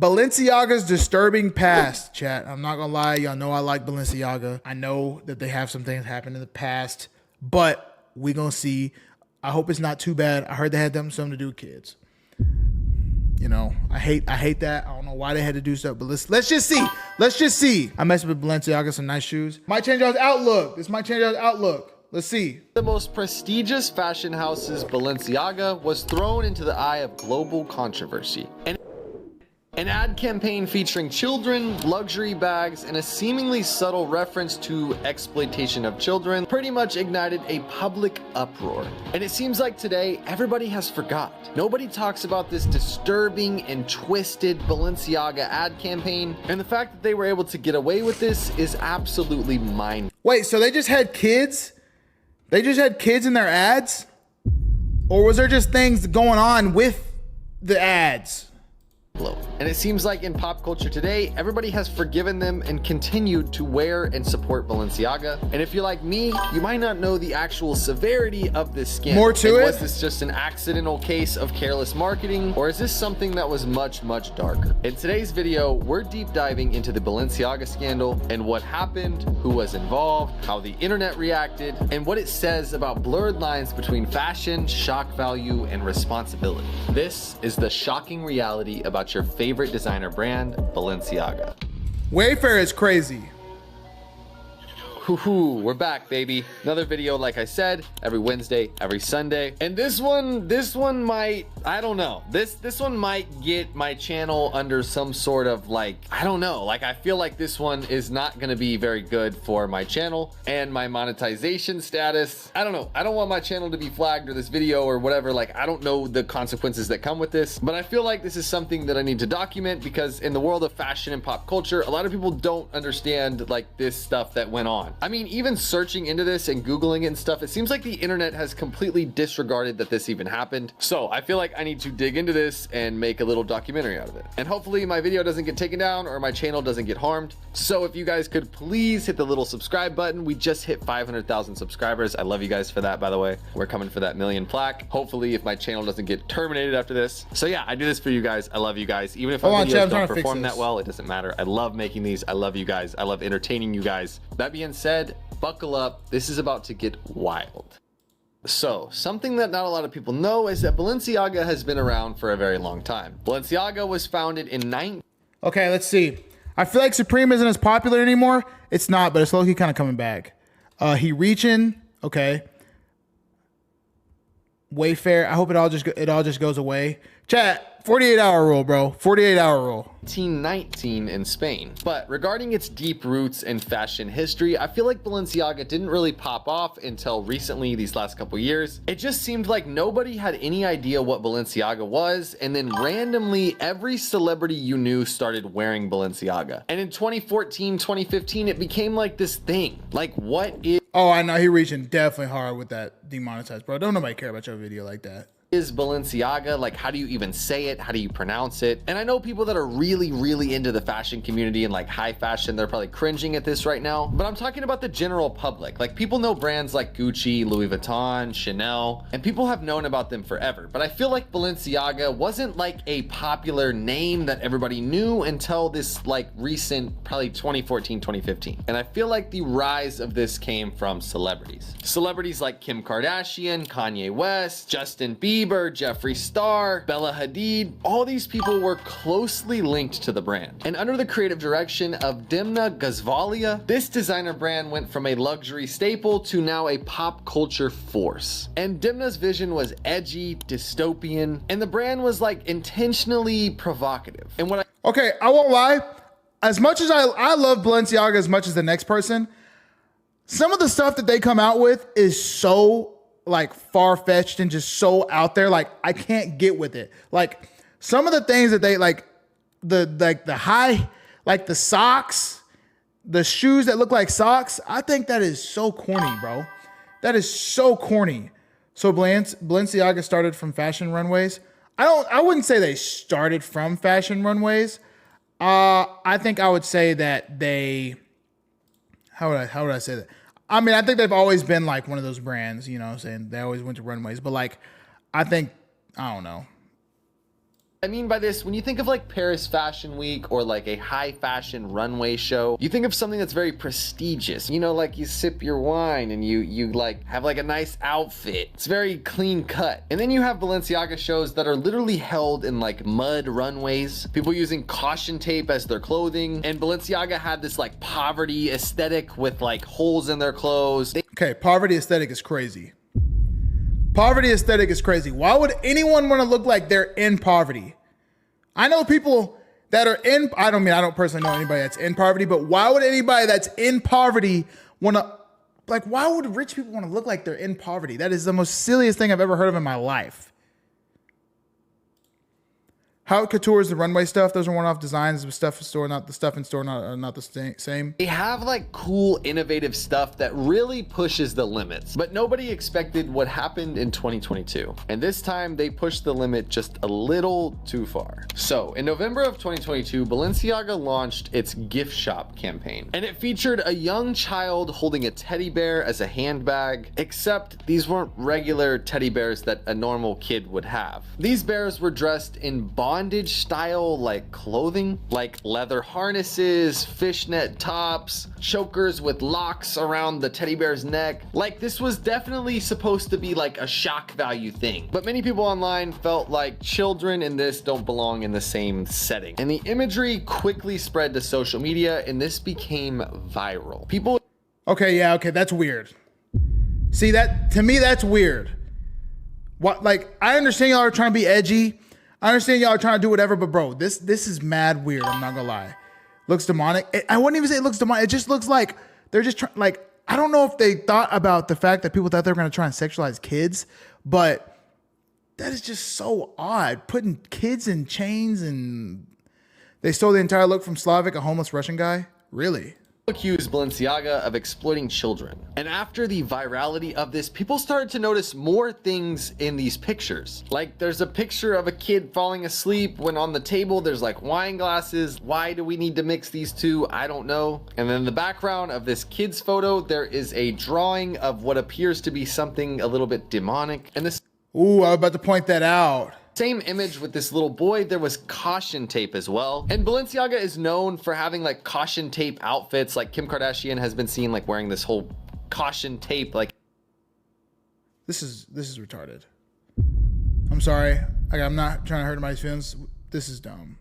Balenciaga's disturbing past, chat. I'm not gonna lie, y'all know I like Balenciaga. I know that they have some things happen in the past, but we gonna see. I hope it's not too bad. I heard they had something to do with kids. You know, I hate that. I don't know why they had to do stuff, but let's just see. Let's just see. I messed with Balenciaga, some nice shoes. Might change y'all's outlook. This might change y'all's outlook. Let's see. The most prestigious fashion house's Balenciaga was thrown into the eye of global controversy. An ad campaign featuring children, luxury bags, and a seemingly subtle reference to exploitation of children pretty much ignited a public uproar. And it seems like today, everybody has forgot. Nobody talks about this disturbing and twisted Balenciaga ad campaign, and the fact that they were able to get away with this is absolutely mind. Wait, so they just had kids? They just had kids in their ads? Or was there just things going on with the ads? And it seems like in pop culture today, everybody has forgiven them and continued to wear and support Balenciaga. And if you're like me, you might not know the actual severity of this scandal. More to it? Was this just an accidental case of careless marketing, or is this something that was much, much darker? In today's video, we're deep diving into the Balenciaga scandal and what happened, who was involved, how the internet reacted, and what it says about blurred lines between fashion, shock value, and responsibility. This is the shocking reality about your favorite designer brand, Balenciaga. Wayfair is crazy. We're back, baby. Another video, like I said, every Wednesday, every Sunday. And this one might, I don't know. This one might get my channel under some sort of like, I don't know. Like, I feel like this one is not gonna be very good for my channel and my monetization status. I don't know. I don't want my channel to be flagged or this video or whatever. Like, I don't know the consequences that come with this, but I feel like this is something that I need to document because in the world of fashion and pop culture, a lot of people don't understand like this stuff that went on. I mean, even searching into this and Googling it and stuff, it seems like the internet has completely disregarded that this even happened. So I feel like I need to dig into this and make a little documentary out of it. And hopefully my video doesn't get taken down or my channel doesn't get harmed. So if you guys could please hit the little subscribe button. We just hit 500,000 subscribers. I love you guys for that, by the way. We're coming for that million plaque. Hopefully if my channel doesn't get terminated after this. So yeah, I do this for you guys. I love you guys. Even if my videos don't perform that well, it doesn't matter. I love making these. I love you guys. I love entertaining you guys. That being said, buckle up. This is about to get wild. So, something that not a lot of people know is that Balenciaga has been around for a very long time. Balenciaga was founded in Okay, let's see. I feel like Supreme isn't as popular anymore. It's not, but it's low-key kind of coming back. He reaching. Okay. Wayfair. I hope it all just goes away. Chat. 48-hour rule, bro. 48-hour rule. 1919 in Spain. But regarding its deep roots in fashion history, I feel like Balenciaga didn't really pop off until recently, these last couple years. It just seemed like nobody had any idea what Balenciaga was, and then randomly every celebrity you knew started wearing Balenciaga. And in 2014, 2015, it became like this thing. Like, what is... Oh, I know. He reaching definitely hard with that demonetized, bro. Don't nobody care about your video like that. Is Balenciaga? Like, how do you even say it? How do you pronounce it? And I know people that are really into the fashion community and like high fashion, they're probably cringing at this right now, but I'm talking about the general public. Like, people know brands like Gucci, Louis Vuitton, Chanel, and people have known about them forever. But I feel like Balenciaga wasn't like a popular name that everybody knew until this like recent, probably 2014, 2015. And I feel like the rise of this came from celebrities. Celebrities like Kim Kardashian, Kanye West, Justin Bieber, Jeffree Star, Bella Hadid, all these people were closely linked to the brand. And under the creative direction of Demna Gvasalia, this designer brand went from a luxury staple to now a pop culture force. And Demna's vision was edgy, dystopian, and the brand was like intentionally provocative. And what Okay, I won't lie. As much as I love Balenciaga as much as the next person, some of the stuff that they come out with is so like far-fetched and just so out there. Like, I can't get with it. Like, some of the things that they like the high, like the socks, the shoes that look like socks, I think that is so corny, bro. That is so corny. So Balenciaga started from fashion runways. I wouldn't say they started from fashion runways. I think I would say that they, how would I say that? I mean, I think they've always been like one of those brands, you know what I'm saying? They always went to runways, but like, I think, I don't know. I mean by this, when you think of like Paris Fashion Week or like a high fashion runway show, you think of something that's very prestigious. You know, like you sip your wine and you like have like a nice outfit. It's very clean cut. And then you have Balenciaga shows that are literally held in like mud runways, people using caution tape as their clothing. And Balenciaga had this like poverty aesthetic with like holes in their clothes. Okay, poverty aesthetic is crazy. Poverty aesthetic is crazy. Why would anyone want to look like they're in poverty? I know people that are in, I don't personally know anybody that's in poverty, but why would anybody that's in poverty want to, like, why would rich people want to look like they're in poverty? That is the most silliest thing I've ever heard of in my life. Haute Couture is the runway stuff. Those are one-off designs. The stuff in store, not the stuff in store, not the same. They have like cool, innovative stuff that really pushes the limits, but nobody expected what happened in 2022. And this time they pushed the limit just a little too far. So in November of 2022, Balenciaga launched its gift shop campaign, and it featured a young child holding a teddy bear as a handbag, except these weren't regular teddy bears that a normal kid would have. These bears were dressed in bondage style like clothing, like leather harnesses, fishnet tops, chokers with locks around the teddy bear's neck. Like this was definitely supposed to be like a shock value thing, but many people online felt like children in this don't belong in the same setting. And the imagery quickly spread to social media and this became viral. People Okay, yeah, okay, that's weird. See, that to me that's weird. What, like, I understand y'all are trying to be edgy. I understand y'all are trying to do whatever, but bro, this is mad weird. I'm not gonna lie. Looks demonic. I wouldn't even say it looks demonic. It just looks like they're just trying, like, I don't know if they thought about the fact that people thought they were gonna try and sexualize kids, but that is just so odd. Putting kids in chains, and they stole the entire look from Slavic, a homeless Russian guy. Really? accused Balenciaga of exploiting children. And after the virality of this, people started to notice more things in these pictures. Like there's a picture of a kid falling asleep when on the table there's like wine glasses. Why do we need to mix these two? I don't know. And then in the background of this kid's photo, there is a drawing of what appears to be something a little bit demonic. And this Ooh, I was about to point that out. same image with this little boy, there was caution tape as well. And Balenciaga is known for having like caution tape outfits. Like Kim Kardashian has been seen like wearing this whole caution tape. Like This is retarded. I'm sorry. Like, I'm not trying to hurt anybody's feelings. This is dumb.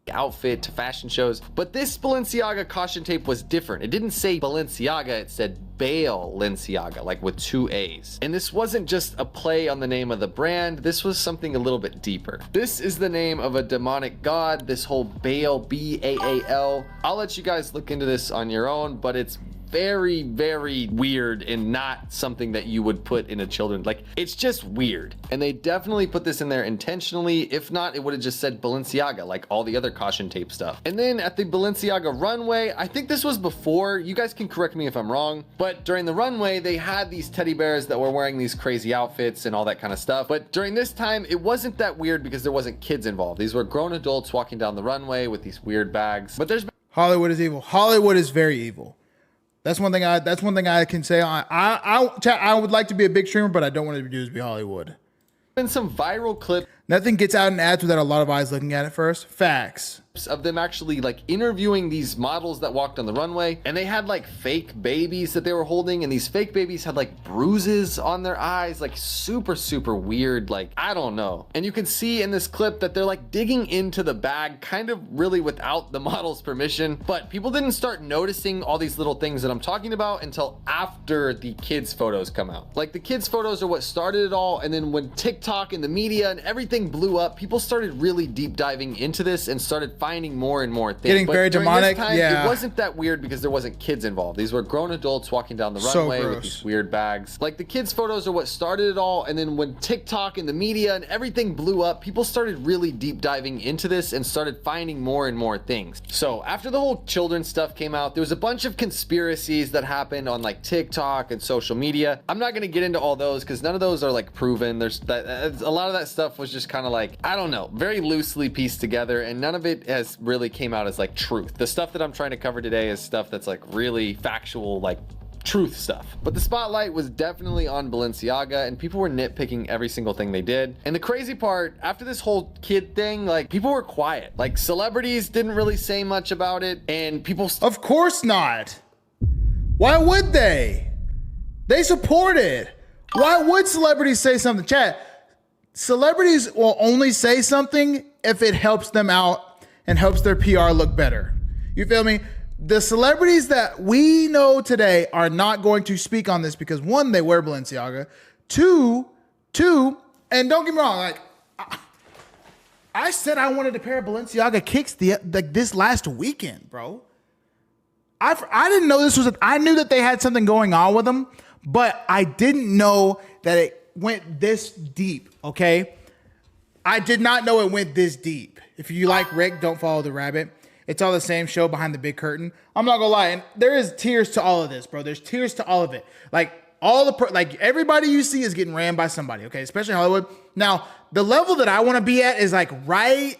Outfit to fashion shows, but this Balenciaga caution tape was different. It didn't say Balenciaga, it said Balenciaga, like with 2 A's. And this wasn't just a play on the name of the brand, this was something a little bit deeper. This is the name of a demonic god, this whole Baal, B-A-A-L. I'll let you guys look into this on your own, but it's very, very weird and not something that you would put in a children. Like, it's just weird. And they definitely put this in there intentionally. If not, it would have just said Balenciaga, like all the other caution tape stuff. And then at the Balenciaga runway, I think this was before, you guys can correct me if I'm wrong, but during the runway, they had these teddy bears that were wearing these crazy outfits and all that kind of stuff. But during this time, it wasn't that weird because there wasn't kids involved. These were grown adults walking down the runway with these weird bags. But there's Hollywood is evil. Hollywood is very evil. That's one thing I can say. I would like to be a big streamer, but I don't want to do is be Hollywood. been some viral clips Nothing gets out in ads without a lot of eyes looking at it first. Facts. of them actually like interviewing these models that walked on the runway, and they had like fake babies that they were holding, and these fake babies had like bruises on their eyes, like super weird, like I don't know. And you can see in this clip that they're like digging into the bag kind of really without the model's permission, but people didn't start noticing all these little things that I'm talking about until after the kids photos come out. Like the kids photos are what started it all, and then when TikTok and the media and everything blew up, people started really deep diving into this and started finding more and more things. Getting But very during demonic, this time, yeah. it wasn't that weird because there wasn't kids involved. These were grown adults walking down the So runway with gross. these weird bags. Like the kids photos are what started it all, and then when TikTok and the media and everything blew up, people started really deep diving into this and started finding more and more things. So after the whole children's stuff came out, there was a bunch of conspiracies that happened on like TikTok and social media. I'm not gonna get into all those because none of those are like proven. There's that a lot of that stuff was just kind of like, I don't know, very loosely pieced together, and none of it has really came out as like truth. The stuff that I'm trying to cover today is stuff that's like really factual, like truth stuff. But the spotlight was definitely on Balenciaga, and people were nitpicking every single thing they did. And the crazy part, after this whole kid thing, like, people were quiet. Like, celebrities didn't really say much about it, and people... Of course not. Why would they? They support it. Why would celebrities say something? Chat, celebrities will only say something if it helps them out and helps their PR look better. You feel me? The celebrities that we know today are not going to speak on this because, one, they wear Balenciaga. Two, and don't get me wrong, like, I said I wanted a pair of Balenciaga kicks this last weekend, bro. I didn't know this was, I knew that they had something going on with them, but I didn't know that it went this deep, okay? I did not know it went this deep. If you like Rick, don't follow the rabbit. It's all the same show behind the big curtain. I'm not gonna lie, and there is tears to all of this, bro. There's tears to all of it. Like everybody you see is getting ran by somebody, okay? Especially Hollywood. Now, the level that I want to be at is like right.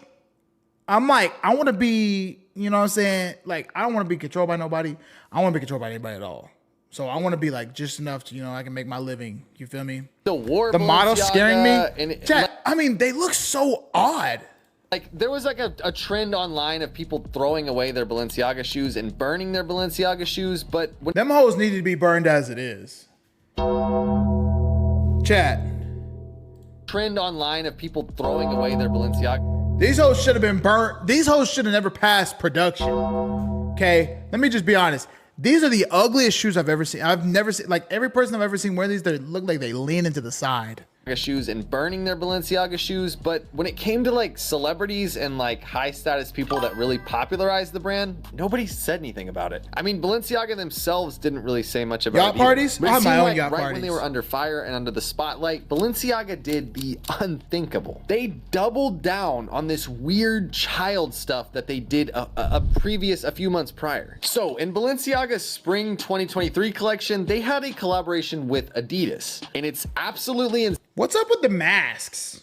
I'm like, I want to be, you know what I'm saying? Like, I don't want to be controlled by nobody. I don't want to be controlled by anybody at all. So I want to be like just enough to, you know, I can make my living. You feel me? The model scaring me. Chat, I mean, they look so odd. Like, there was like a trend online of people throwing away their Balenciaga shoes and burning their Balenciaga shoes, but when them hoes need to be burned as it is. Chat. Trend online of people throwing away their Balenciaga. These hoes should have been burnt. These hoes should have never passed production. Okay? Let me just be honest. These are the ugliest shoes I've ever seen. I've never seen, like, every person I've ever seen wear these, they look like they lean into the side. Shoes and burning their Balenciaga shoes, but when it came to like celebrities and like high status people that really popularized the brand, nobody said anything about it. I mean, Balenciaga themselves didn't really say much about yacht it parties. I have my own yacht right parties. When they were under fire and under the spotlight, Balenciaga did the unthinkable. They doubled down on this weird child stuff that they did a few months prior. So in Balenciaga's spring 2023 collection, they had a collaboration with Adidas, and it's absolutely What's up with the masks?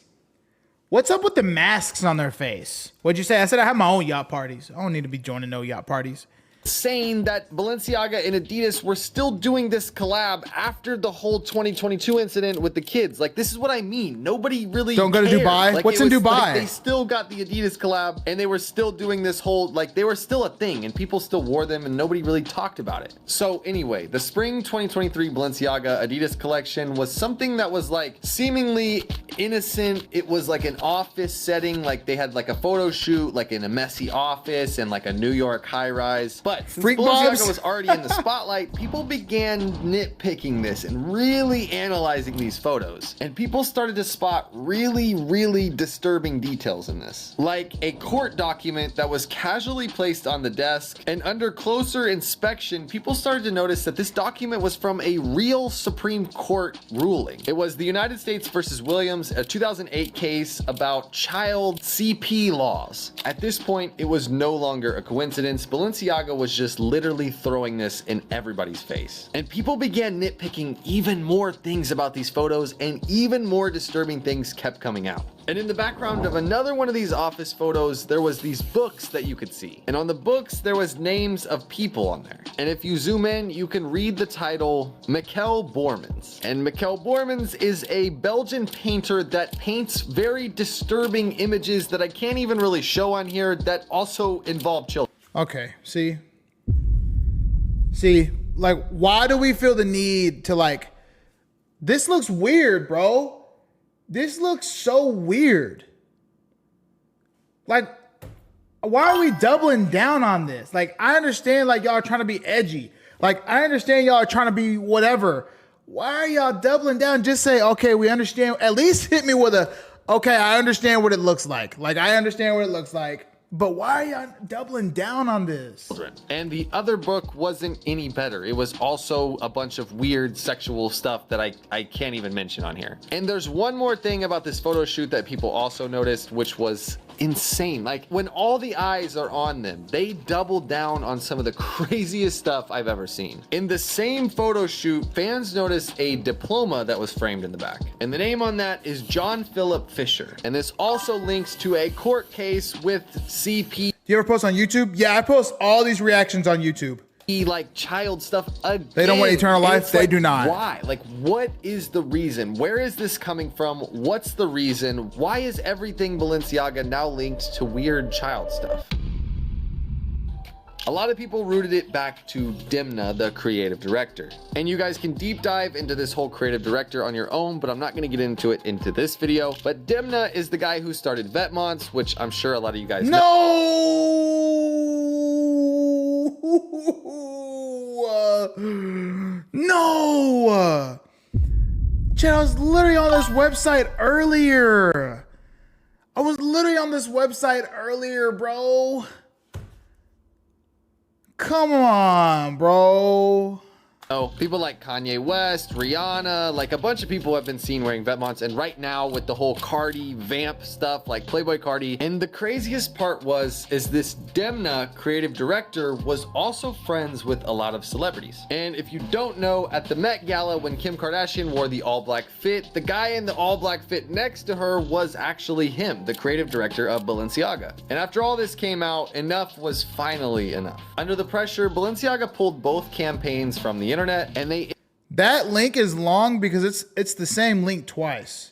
What's up with the masks on their face? What'd you say? I said I have my own yacht parties. I don't need to be joining no yacht parties. Saying that Balenciaga and Adidas were still doing this collab after the whole 2022 incident with the kids. Like, this is what I mean. Nobody really don't go to cared. Dubai. Like, what's in Dubai? Like, they still got the Adidas collab, and they were still doing this whole, like, they were still a thing, and people still wore them, and nobody really talked about it. So anyway, the spring 2023 Balenciaga Adidas collection was something that was like seemingly innocent. It was like an office setting. Like, they had like a photo shoot, like in a messy office and like a New York high rise. But since Balenciaga was already in the spotlight, people began nitpicking this and really analyzing these photos. And people started to spot really disturbing details in this. Like a court document that was casually placed on the desk, and under closer inspection, people started to notice that this document was from a real Supreme Court ruling. It was the United States versus Williams, a 2008 case about child CP laws. At this point, it was no longer a coincidence. Balenciaga was just literally throwing this in everybody's face. And people began nitpicking even more things about these photos, and even more disturbing things kept coming out. And in the background of another one of these office photos, there was these books that you could see. And on the books, there was names of people on there. And if you zoom in, you can read the title, Mikkel Bormans. And Mikkel Bormans is a Belgian painter that paints very disturbing images that I can't even really show on here that also involve children. Okay, see, like, why do we feel the need to, like, this looks weird, bro. This looks so weird. Like, why are we doubling down on this? Like, I understand, like, y'all are trying to be edgy. Like, I understand y'all are trying to be whatever. Why are y'all doubling down? Just say, okay, we understand. At least hit me with a, okay, I understand what it looks like. Like, I understand what it looks like. But why are y'all doubling down on this? And the other book wasn't any better. It was also a bunch of weird sexual stuff that I can't even mention on here. And there's one more thing about this photo shoot that people also noticed, which was insane. Like, when all the eyes are on them, they doubled down on some of the craziest stuff I've ever seen. In the same photo shoot, fans noticed a diploma that was framed in the back. And the name on that is John Philip Fisher. And this also links to a court case with CP. Do you ever post on YouTube? Yeah, I post all these reactions on YouTube. like child stuff again. They don't want eternal And life. it's They like, do not. Why? Like, what is the reason? Where is this coming from? What's the reason? Why is everything Balenciaga now linked to weird child stuff? A lot of people rooted it back to Demna, the creative director. And you guys can deep dive into this whole creative director on your own, but I'm not gonna get into it into this video. But Demna is the guy who started Vetmonts, which I'm sure a lot of you guys know. No! Chad, I was literally on this website earlier. Bro. Come on, bro. Oh, people like Kanye West, Rihanna, like a bunch of people have been seen wearing Vetmonts, and right now with the whole Cardi vamp stuff, like Playboy Cardi. And the craziest part is this Demna creative director was also friends with a lot of celebrities. And if you don't know, at the Met Gala when Kim Kardashian wore the all black fit, the guy in the all black fit next to her was actually him, the creative director of Balenciaga. And after all this came out, enough was finally enough. Under the pressure, Balenciaga pulled both campaigns from the internet, and that link is long because it's the same link twice.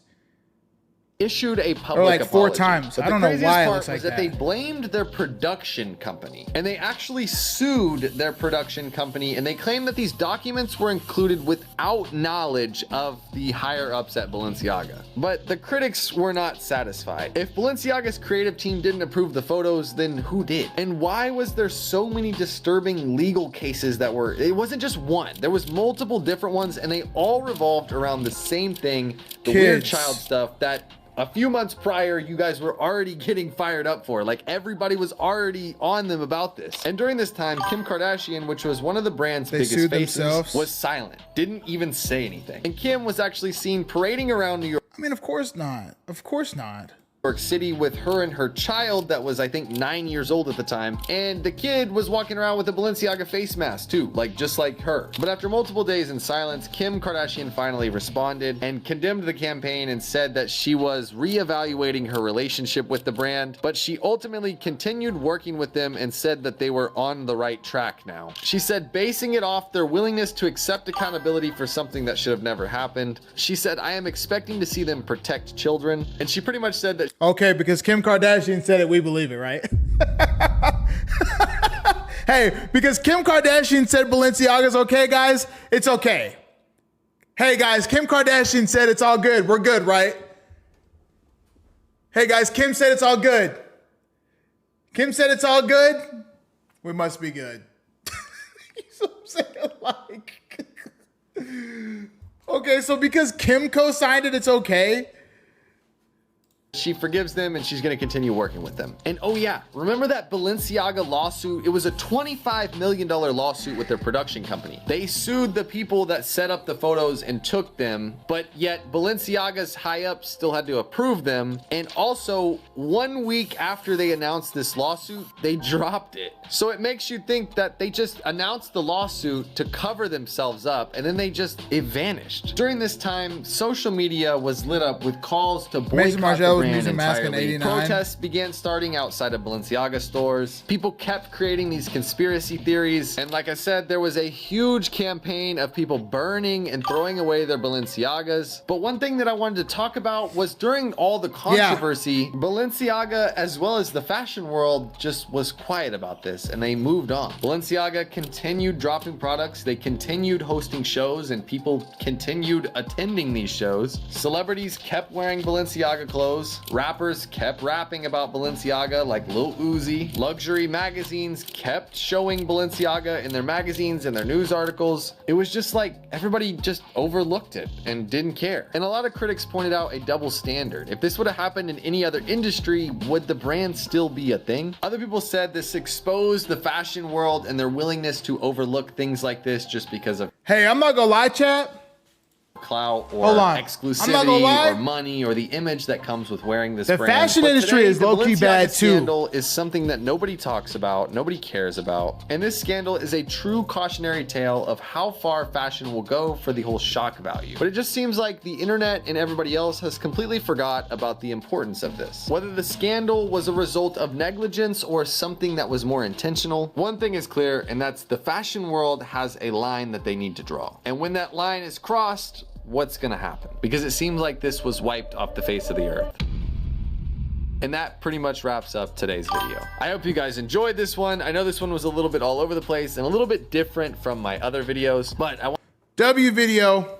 Issued a public or like four apology. times. But I don't know why it part looks like was that they blamed their production company, and they actually sued their production company, and they claimed that these documents were included without knowledge of the higher ups at Balenciaga. But the critics were not satisfied. If Balenciaga's creative team didn't approve the photos, then who did? And why was there so many disturbing legal cases that were, it wasn't just one, there was multiple different ones, and they all revolved around the same thing, the weird child stuff that a few months prior, you guys were already getting fired up for. Like, everybody was already on them about this. And during this time, Kim Kardashian, which was one of the brand's biggest faces, was silent, didn't even say anything. And Kim was actually seen parading around New York. I mean, of course not. Of course not. York City with her and her child that was, I think, 9 years old at the time, and the kid was walking around with a Balenciaga face mask too, like just like her. But after multiple days in silence, Kim Kardashian finally responded and condemned the campaign and said that she was reevaluating her relationship with the brand, but she ultimately continued working with them and said that they were on the right track now. She said, basing it off their willingness to accept accountability for something that should have never happened. She said, I am expecting to see them protect children, and she pretty much said that okay, because Kim Kardashian said it, we believe it, right? Hey, because Kim Kardashian said Balenciaga's okay, guys, it's okay. Hey, guys, Kim Kardashian said it's all good. We're good, right? Hey, guys, Kim said it's all good. Kim said it's all good. We must be good. You know what I'm saying? Like, okay, so because Kim co-signed it, it's okay. she forgives them and she's going to continue working with them. And oh yeah, remember that Balenciaga lawsuit? It was a $25 million lawsuit with their production company. They sued the people that set up the photos and took them, but yet Balenciaga's high ups still had to approve them. And also 1 week after they announced this lawsuit, they dropped it. So it makes you think that they just announced the lawsuit to cover themselves up, and then it vanished. During this time, social media was lit up with calls to boycott the brand entirely. Protests began starting outside of Balenciaga stores. People kept creating these conspiracy theories, and like I said, there was a huge campaign of people burning and throwing away their Balenciagas. But one thing that I wanted to talk about was during all the controversy, Balenciaga as well as the fashion world just was quiet about this, and they moved on. Balenciaga continued dropping products, they continued hosting shows, and people continued attending these shows. Celebrities kept wearing Balenciaga clothes. Rappers kept rapping about Balenciaga like Lil Uzi. Luxury magazines kept showing Balenciaga in their magazines and their news articles. It was just like everybody just overlooked it and didn't care. And a lot of critics pointed out a double standard. If this would have happened in any other industry, would the brand still be a thing? Other people said this exposed the fashion world and their willingness to overlook things like this just because of I'm not gonna lie, chat. clout or Hold on. I'm not gonna exclusivity lie. or money or the image that comes with wearing this The brand. fashion But industry today, is the low-key Balenciaga bad, too. Scandal is something that nobody talks about, nobody cares about. And this scandal is a true cautionary tale of how far fashion will go for the whole shock value. But it just seems like the internet and everybody else has completely forgot about the importance of this. Whether the scandal was a result of negligence or something that was more intentional, one thing is clear, and that's the fashion world has a line that they need to draw. And when that line is crossed, what's gonna happen? Because it seems like this was wiped off the face of the earth. And that pretty much wraps up today's video. I hope you guys enjoyed this one. I know this one was a little bit all over the place and a little bit different from my other videos, but I want W video.